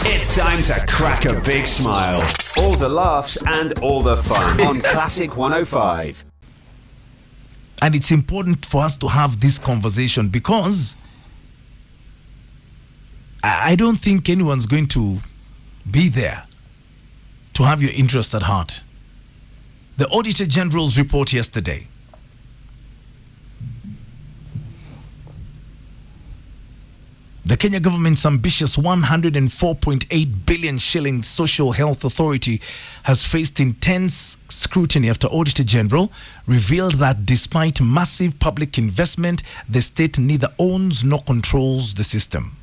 It's time to crack a big smile. All the laughs and all the fun on Classic 105. And it's important for us to have this conversation because I don't think anyone's going to be there to have your interests at heart. The Auditor General's report yesterday. The Kenya government's ambitious 104.8 billion shilling social health authority has faced intense scrutiny after Auditor General revealed that despite massive public investment, the state neither owns nor controls the system.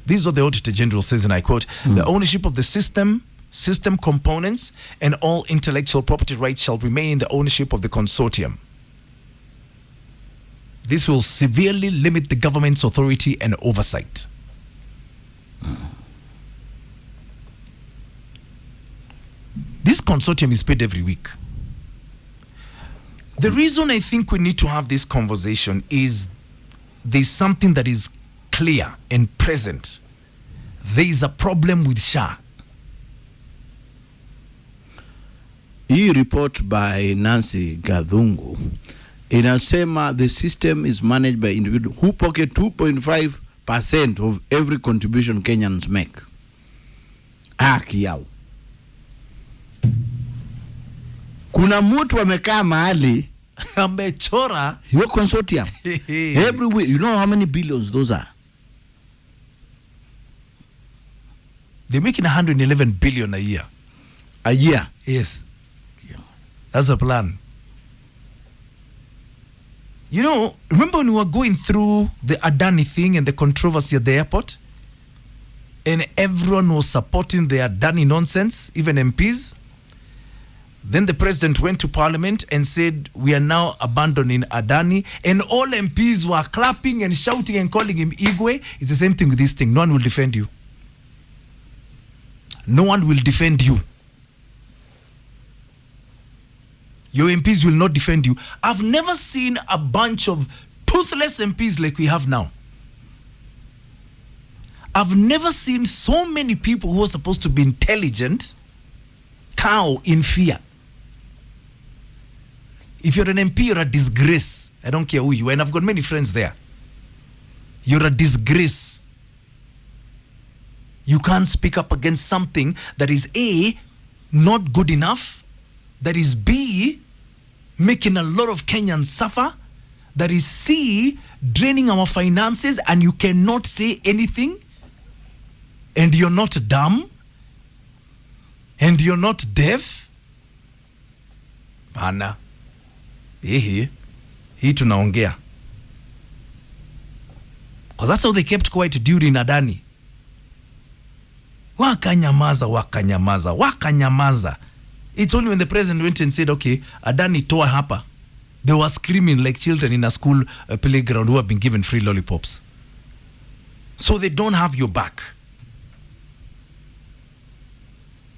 This is what the Auditor General says, and I quote, "The ownership of the system components, and all intellectual property rights shall remain in the ownership of the consortium. This will severely limit the government's authority and oversight." This consortium is paid every week. The reason I think we need to have this conversation is there's something that is clear and present. There is a problem with SHA. Hii report by Nancy Gathungu inasema the system is managed by individuals who pocket 2.5% of every contribution Kenyans make. Haki yao. Kuna mtu amekaa mahali amechora hiyo consortium. Every week, you know how many billions those are? They're making 111 billion a year. A year? Yes. That's a plan. You know, remember when we were going through the Adani thing and the controversy at the airport? And everyone was supporting the Adani nonsense, even MPs. Then the president went to parliament and said, we are now abandoning Adani. And all MPs were clapping and shouting and calling him Igwe. It's the same thing with this thing. No one will defend you. No one will defend you. Your MPs will not defend you. I've never seen a bunch of toothless MPs like we have now. I've never seen so many people who are supposed to be intelligent cow in fear. If you're an MP, you're a disgrace. I don't care who you are, and I've got many friends there. You're a disgrace. You can't speak up against something that is A, not good enough, that is B, making a lot of Kenyans suffer, that is C, draining our finances, and you cannot say anything, and you're not dumb, and you're not deaf. Bana, hii tunaongea. Because that's how they kept quiet during Adani. Wakanyamaza. It's only when the president went and said, okay, Adani toa hapa, they were screaming like children in a school playground who have been given free lollipops. So they don't have your back.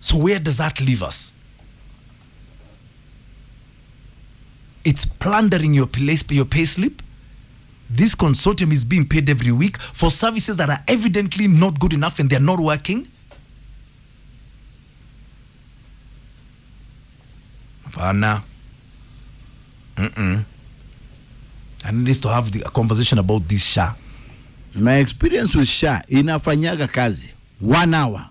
So where does that leave us? It's plundering your pay slip. This consortium is being paid every week for services that are evidently not good enough and they're not working. Hapana. I need to have a conversation about this SHA. My experience with SHA, inafanyaga kazi 1 hour.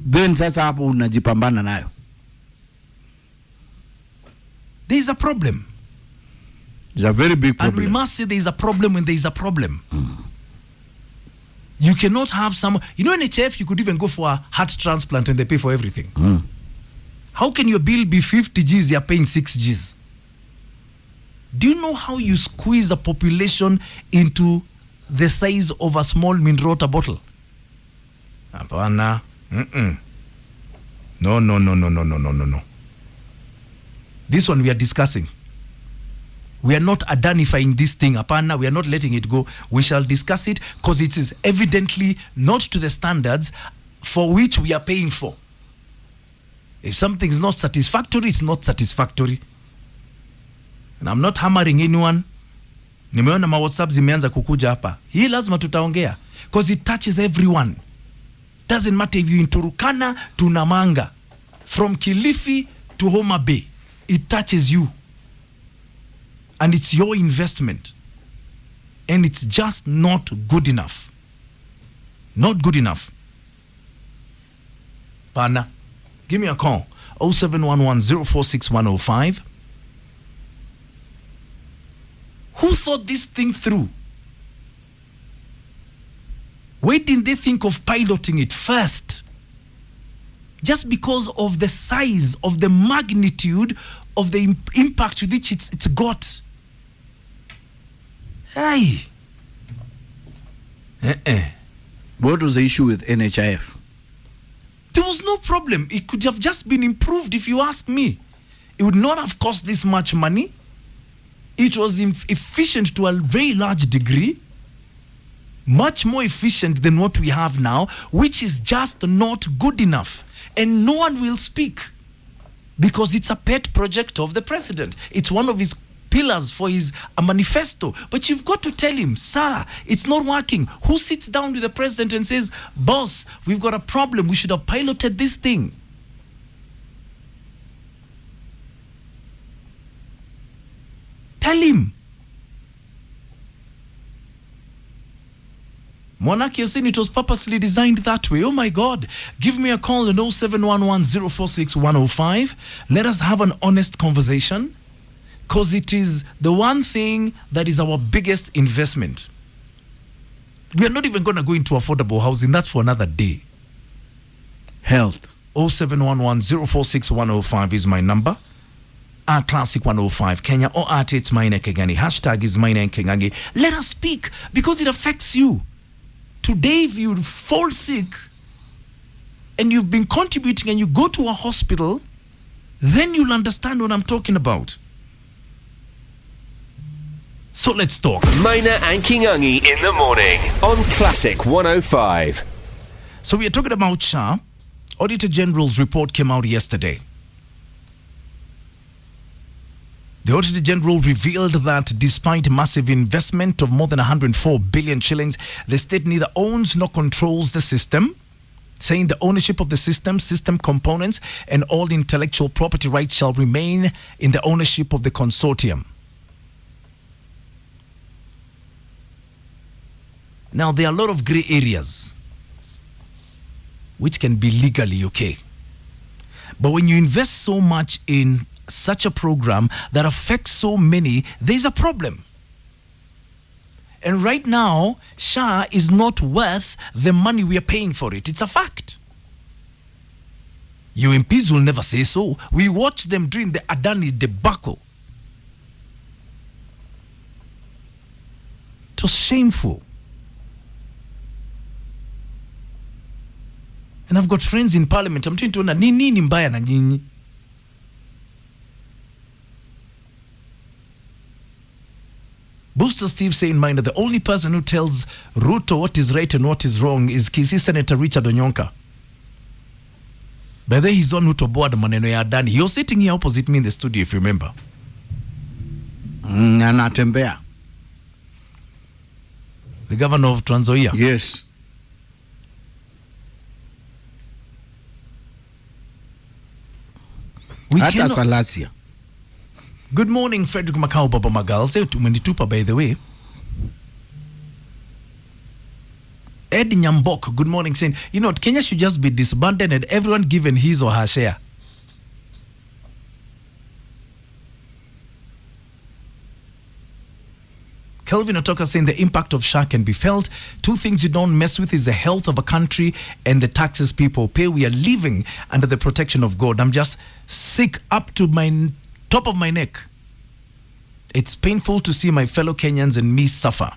Then sasa hapo unajipambana nayo. There is a problem. It's a very big problem. And we must say there is a problem when there is a problem. You cannot have some... You know, in HF, you could even go for a heart transplant and they pay for everything. How can your bill be 50 Gs, you're paying 6 Gs? Do you know how you squeeze a population into the size of a small mineral bottle? Apana. No. This one we are discussing. We are not adanifying this thing. Apana, we are not letting it go. We shall discuss it because it is evidently not to the standards for which we are paying for. If something is not satisfactory, it's not satisfactory. And I'm not hammering anyone. Nimeona ma WhatsApp zimeanza kukuja hapa. Hii lazima tutaongea because it touches everyone. Doesn't matter if you in Turkana to Namanga, from Kilifi to Homa Bay. It touches you. And it's your investment. And it's just not good enough. Not good enough. Pana, give me a call. 0711-046-105. Who thought this thing through? Why didn't they think of piloting it first? Just because of the size, of the magnitude of the impact with which it's got. Hey. What was the issue with NHIF? There was no problem. It could have just been improved, if you ask me. It would not have cost this much money. It was efficient to a very large degree. Much more efficient than what we have now, which is just not good enough. And no one will speak because it's a pet project of the president. It's one of his pillars for his manifesto. But you've got to tell him, sir, it's not working. Who sits down with the president and says, boss, we've got a problem. We should have piloted this thing. Tell him. Monarch, you're saying it was purposely designed that way. Oh my God. Give me a call on 0711-046-105. Let us have an honest conversation. Because it is the one thing that is our biggest investment. We are not even going to go into affordable housing. That's for another day. Health. 0711-046-105 is my number. Our Classic 105 Kenya or at It's Mine Kengani. Hashtag is Mine Kengangi. Let us speak because it affects you. Today, if you fall sick and you've been contributing and you go to a hospital, then you'll understand what I'm talking about. So let's talk. Maina and Kingangi in the morning on Classic 105. So we are talking about SHA. Auditor General's report came out yesterday. The Auditor General revealed that despite massive investment of more than 104 billion shillings, the state neither owns nor controls the system, saying the ownership of the system components, and all intellectual property rights shall remain in the ownership of the consortium. Now, there are a lot of grey areas which can be legally okay. But when you invest so much in such a program that affects so many, there's a problem. And right now, SHA is not worth the money we are paying for it. It's a fact. You MPs will never say so. We watched them during the Adani debacle. It was shameful. And I've got friends in parliament. I'm trying to know, nini mbaya na nyinyi? Booster Steve saying, mind that the only person who tells Ruto what is right and what is wrong is Kisii Senator Richard Onyonka. By the way, he's on Ruto board maneno ya Adani. You're sitting here opposite me in the studio, if you remember. Anatembea. The governor of Trans Nzoia. Yes. Hata Salasia. Good morning, Frederick Macau, Baba Magal. Say umenitupa, by the way. Ed Nyambok, good morning, saying, you know, Kenya should just be disbanded and everyone given his or her share. Kelvin Otoka saying the impact of SHA can be felt. Two things you don't mess with is the health of a country and the taxes people pay. We are living under the protection of God. I'm just sick up to my top of my neck. It's painful to see my fellow Kenyans and me suffer.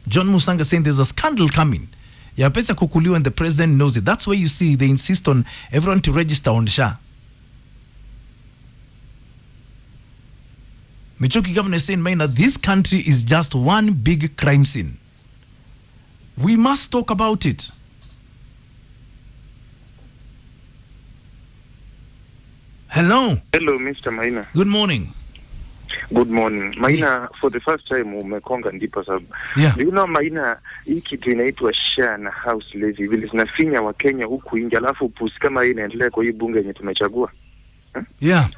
John Musanga saying there's a scandal coming. Ya pesa kukuliwa and the president knows it. That's why you see they insist on everyone to register on SHA. Michoki governor is saying, Maina, this country is just one big crime scene. We must talk about it. Hello. Hello, Mr. Maina. Good morning. Good morning. Maina, for the first time umekonga ndipo sababu. Yeah. Do you know Maina, hii kitu inaitwa SHA na house levy vile zinafinya wa Kenya huku nje, alafu pusi kama hii inaendelea kwa hii bunge yenye tumechagua. Yeah.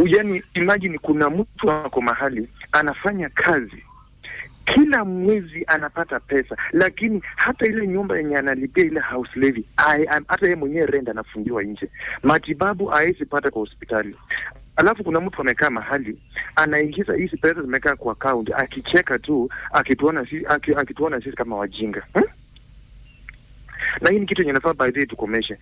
Yaani imagine kuna mtu wako mahali anafanya kazi kila mwezi anapata pesa, lakini hata ile nyumba yenye analipia ile house levy hata yeye mwenyewe rent anafungiwa nje, matibabu hawezi pata kwa hospitali. Alafu kuna mtu amekaa mahali anaingiza hizi pesa zimekaa kwa account, akicheka tu akituona sisi kama wajinga. Na hii ni kitu yenye nafaa by the way tukomeshe.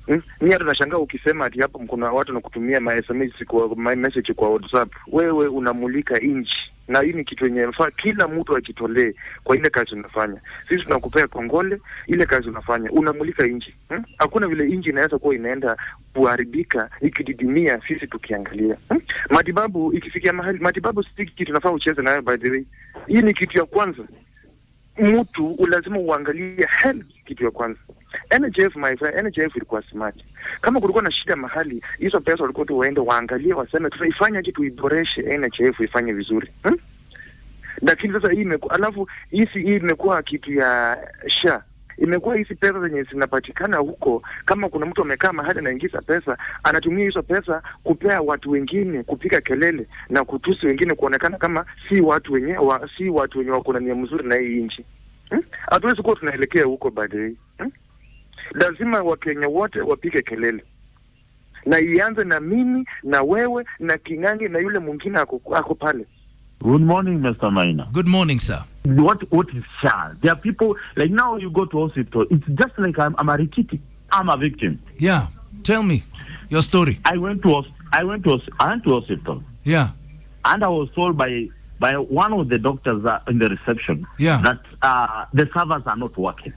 Mimi hata nashangaa ukisema ati hapo kuna watu wanakutumia SMS kwa message kwa WhatsApp, wewe unamulika inchi. Na hii ni kitu yenye nafaa kila mtu akitolee kwa ile kazi unafanya. Sisi tunakupea kongole, ile kazi unafanya unamulika inchi. Hakuna vile inchi inaweza kuwa inaenda kuharibika ikididimia sisi tukiangalia. Matibabu ikifikia mahali, matibabu si kitu tunafaa ucheze nayo by the way. Hii ni kitu ya kwanza. Mtu lazima uangalie health kitu ya kwanza. NHF my friend, NHF ilikuwa smart. Kama kulikuwa na shida mahali, hizo pesa walikuwa tu waende waangalie waseme tunaifanya aje tuiboreshe NHF ifanye vizuri. Lakini sasa hii alafu hii imekuwa kitu ya SHA. Imekuwa hizi pesa zenye zinapatikana huko, kama kuna mtu amekaa mahali anaingiza pesa, anatumia hizo pesa kupea watu wengine, kupiga kelele na kutusi wengine, kuonekana kama si watu wenye wako na nia mzuri na hii nchi. Hatuwezi kuwa tunaelekea huko baadaye. Lazima Wakenya wote wapige kelele. Na ianze na mimi, na wewe, na Kingangi, na yule mwingine ako pale. Good morning, Mr. Maina. Good morning, sir. What is SHA? There are people, like now you go to hospital, it's just like I'm a rikiti. I'm a victim. Yeah. Tell me your story. I went to hospital. Yeah. And I was told by one of the doctors in the reception that the servers are not working.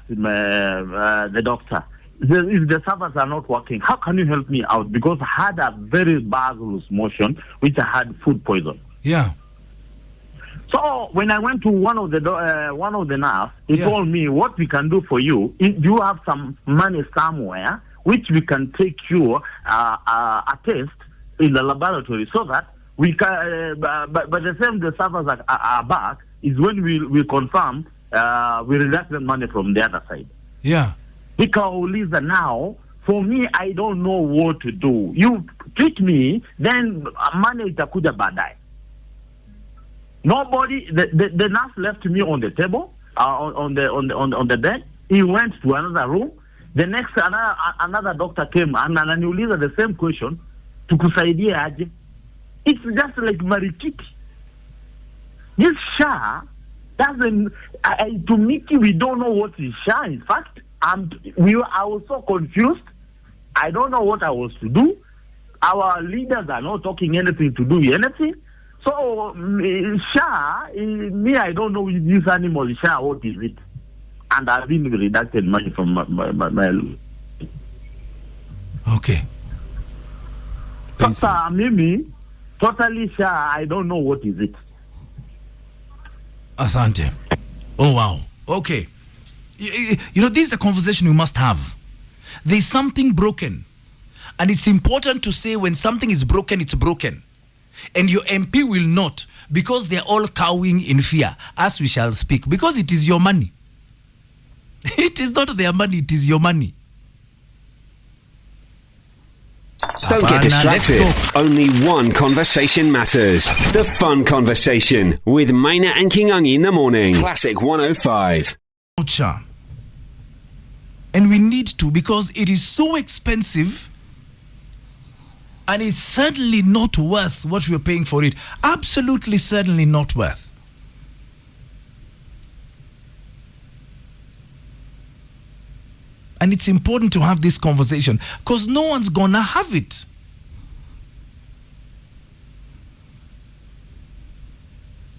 The doctor, if the servers are not working, how can you help me out? Because I had a very bad loose motion, which I had food poison. Yeah. So when I went to one of the nurse, he told me, what we can do for you, do you have some money somewhere which we can take you a test in the laboratory so that we can, but the same the servers are back is when we confirm we redact the money from the other side. Yeah. Nikauliza now, for me, I don't know what to do. You treat me, then money itakuja baadaye. Nobody, the nurse left me on the table, on the bed. He went to another room. The next, another doctor came and ananiuliza the same question, tukusaidie aje? It's just like marikiti. This SHA doesn't, to me, we don't know what is SHA. In fact, I was so confused. I don't know what I was to do. Our leaders are not talking anything to do anything. So, SHA, me, I don't know this animal, SHA, what is it? And I've been deducted money from my Okay. Mimi, totally SHA, I don't know what is it. Asante. Oh, wow. Okay. You know, this is a conversation we must have. There's something broken. And it's important to say when something is broken, it's broken. And your MP will not, because they're all cowing in fear, as we shall speak, because it is your money. It is not their money, it is your money. Don't get distracted. Only one conversation matters. The fun conversation with Maina and Kingangi in the morning. Classic 105. And we need to, because it is so expensive and it's certainly not worth what we're paying for it. Absolutely, certainly not worth. And it's important to have this conversation because no one's gonna have it.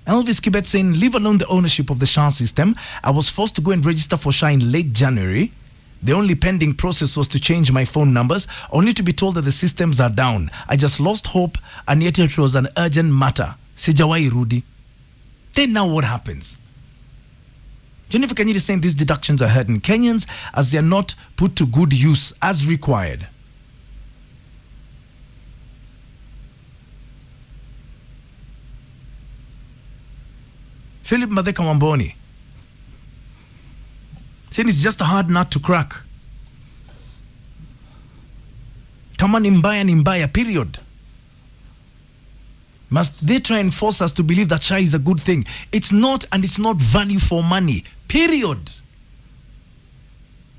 Elvis Kibet saying, leave alone the ownership of the SHA system. I was forced to go and register for SHA in late January. The only pending process was to change my phone numbers, only to be told that the systems are down. I just lost hope, and yet it was an urgent matter. Sijawai rudi. Then now what happens? Jennifer Kanyiri is saying these deductions are hurting Kenyans as they are not put to good use as required. Philip Madeka Wamboni saying it's just a hard nut to crack. Kama ni mbaya, period. Must they try and force us to believe that SHA is a good thing? It's not, and it's not value for money, period.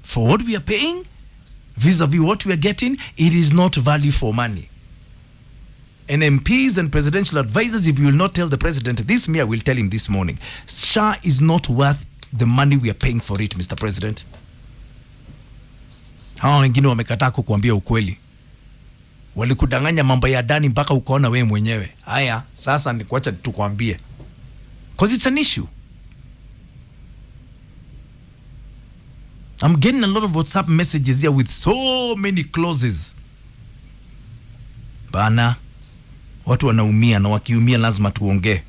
For what we are paying, vis-a-vis what we are getting, it is not value for money. And MPs and presidential advisors, if you will not tell the president this, I will tell him this morning. SHA is not worth the money we are paying for it, Mr. President. Hawa wengine wamekataa kukuambia ukweli. Walikudanganya mambo ya ndani mpaka ukaona wewe mwenyewe. Haya, sasa ni kuacha tukwambie. Because it's an issue. I'm getting a lot of WhatsApp messages here with so many clauses. Bana, watu wanaumia na wakiumia lazima tuongee.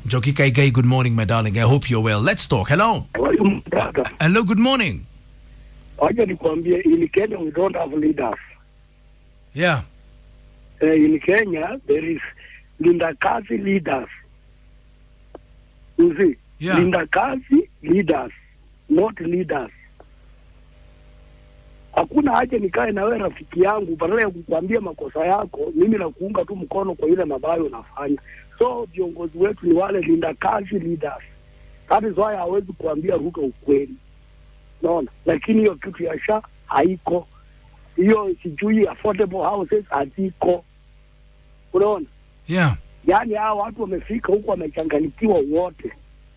Njoki Kaigai, good morning my darling. I hope you're well. Let's talk. Hello. Hello, good morning. Waje nikwambie, in Kenya we don't have leaders. Yeah. In Kenya there is Linda Kazi leaders. You see? Yeah. Linda Kazi leaders, not leaders. Hakuna haja nikae na wewe rafiki yangu badala ya kukwambia makosa yako, mimi na kuunga tu mkono kwa ile mabayo unafanya. So viongozi wetu ni wale Linda Kazi leaders. That is why hawezi kuambia Ruto ukweli. Naona, lakini hiyo kitu ya SHA haiko. Hiyo sijui affordable houses haziko. Unaona? Yeah. Yaani hao watu wamefika huko wamechanganyikiwa wote.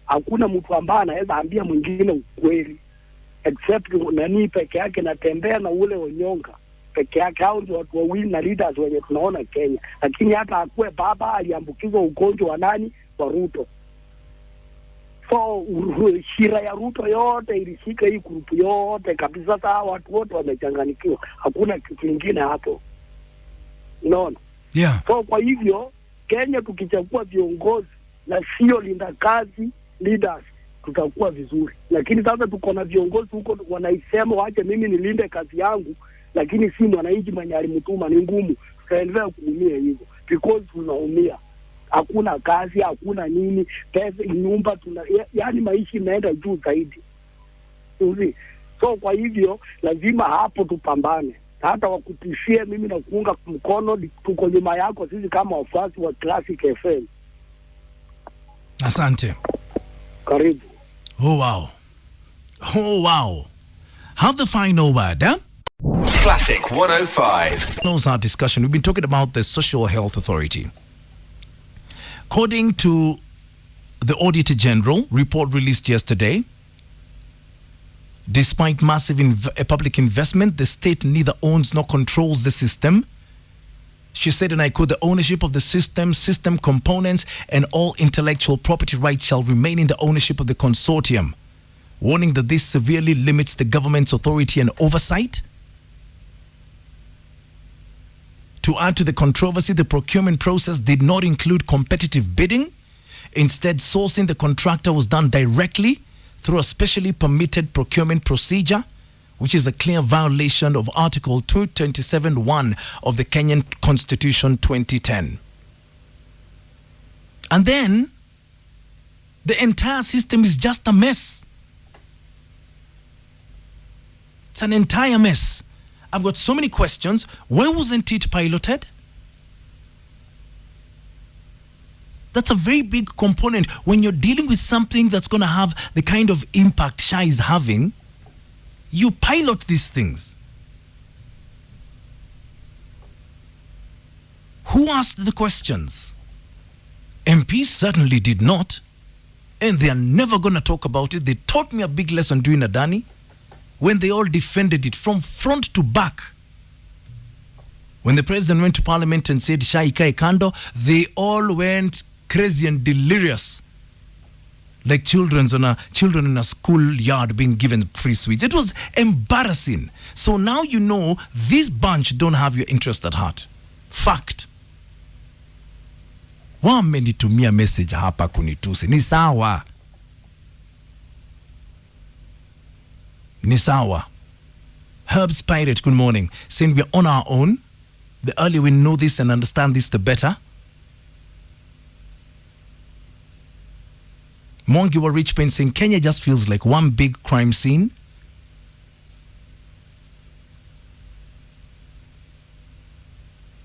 Hakuna mtu ambaye anaweza ambia mwingine ukweli. Except nani peke yake natembea na ule Onyonga. Peke yake hao ndio watu wawili na leaders wenye tunaona Kenya. Lakini hata akue baba aliambukizwa ugonjwa wa nani? Wa Ruto. So shira ya Ruto yote ilishika hii grupu yote kabisa. Sasa watu wote wamechanganyikiwa. Hakuna kitu kingine hapo. Unaona? Yeah. So kwa hivyo Kenya tukichagua viongozi na sio Linda Kazi leaders tutakuwa vizuri. Lakini sasa tuko na viongozi huko wanaisema waache mimi nilinde kazi yangu, lakini si mwananchi mwenye alimtuma, ni ngumu. Tutaendelea kuumia hivyo because tunaumia. Hakuna kazi, hakuna nini, pesa, nyumba yani maisha imeenda juu zaidi. Uzi. So kwa hivyo lazima hapo tupambane. Hata wakutishie mimi na kuunga mkono, tuko nyuma yako sisi kama wafuasi wa Classic FM. Asante. Karibu. Oh wow. Oh wow. Have the final word, eh? Classic 105. Close our discussion. We've been talking about the Social Health Authority. According to the Auditor General report released yesterday, despite massive public investment, the state neither owns nor controls the system. She said, and I quote, the ownership of the system components, and all intellectual property rights shall remain in the ownership of the consortium, warning that this severely limits the government's authority and oversight. To add to the controversy, the procurement process did not include competitive bidding. Instead, sourcing the contractor was done directly through a specially permitted procurement procedure, which is a clear violation of Article 227(1) of the Kenyan Constitution 2010. And then, the entire system is just a mess. It's an entire mess. I've got so many questions. Why wasn't it piloted? That's a very big component. When you're dealing with something that's going to have the kind of impact SHA is having, you pilot these things. Who asked the questions? MPs certainly did not. And they are never going to talk about it. They taught me a big lesson doing Adani when they all defended it from front to back. When the president went to parliament and said SHA ikae kando, they all went crazy and delirious, like children in a schoolyard being given free sweets. It was embarrassing. So now you know this bunch don't have your interest at heart. Fact. Wamenitumia message hapa kunitusi. Ni sawa. Nisawa. Herbs Pirate, good morning. Saying we're on our own. The earlier we know this and understand this, the better. Mongiwa Rich Pain saying Kenya just feels like one big crime scene.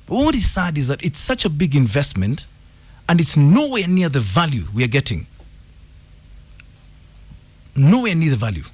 But what is sad is that it's such a big investment and it's nowhere near the value we are getting. Nowhere near the value.